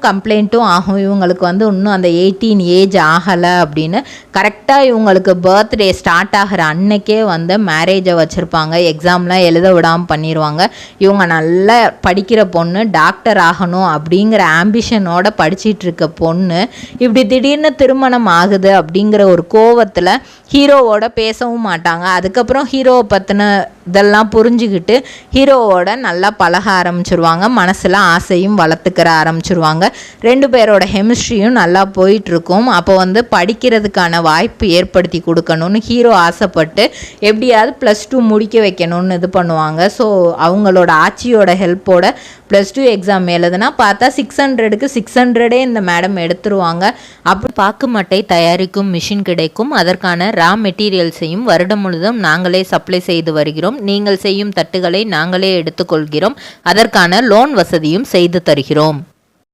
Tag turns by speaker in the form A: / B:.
A: கம்ப்ளைண்ட்டும் ஆகும். இவங்களுக்கு வந்து இன்னும் அந்த 18 ஏஜ் ஆகலை அப்படின்னு கரெக்டாக இவங்களுக்கு பர்த்டே ஸ்டார்ட் ஆகிற அன்னைக்கே வந்து மேரேஜை வச்சுருப்பாங்க. எக்ஸாம்லாம் எழுத விடாமல் பண்ணிடுவாங்க. இவங்க நல்லா படிக்கிற பொண்ணு, டாக்டர் ஆகணும் அப்படிங்கிற ஆம்பிஷனோட படிச்சிட்டு இருக்க பொண்ணு இப்படி திடீர்னு திருமணம் ஆகுது அப்படிங்கிற ஒரு கோவத்தில் ஹீரோவோட பேசவும் மாட்டாங்க. அதுக்கப்புறம் ஹீரோவை பற்றின இதெல்லாம் புரிஞ்சுக்கிட்டு ஹீரோவோட நல்லா பழக ஆரம்பிச்சிருவாங்க. மனசில் ஆசையும் வளர்த்துக்கிற ஆரம்பிச்சிருவாங்க. 2 பேரோட கெமிஸ்ட்ரியும் நல்லா போயிட்டுருக்கும். அப்போ வந்து படிக்கிறதுக்கான வாய்ப்பு ஏற்படுத்தி கொடுக்கணும்னு ஹீரோ ஆசைப்பட்டு எப்படியாவது +2 முடிக்க வைக்கணும்னு இது பண்ணுவாங்க. ஸோ அவங்களோட ஆட்சியோட ஹெல்ப்போட +2 எக்ஸாம் எழுதுனா பார்த்தா 600க்கு 600 இந்த மேடம் எடுத்துருவாங்க. அப்போ பாக்கு மட்டை தயாரிக்கும் மிஷின் கிடைக்கும். அதற்கான ரா மெட்டீரியல்ஸையும் வருடம் முழுதும் நாங்களே சப்ளை செய்து வருகிறோம். நீங்கள் செய்யும் தட்டுகளை நாங்களே எடுத்துக்கொள்கிறோம். அதற்கான லோன் வசதியும் செய்து தருகிறோம்.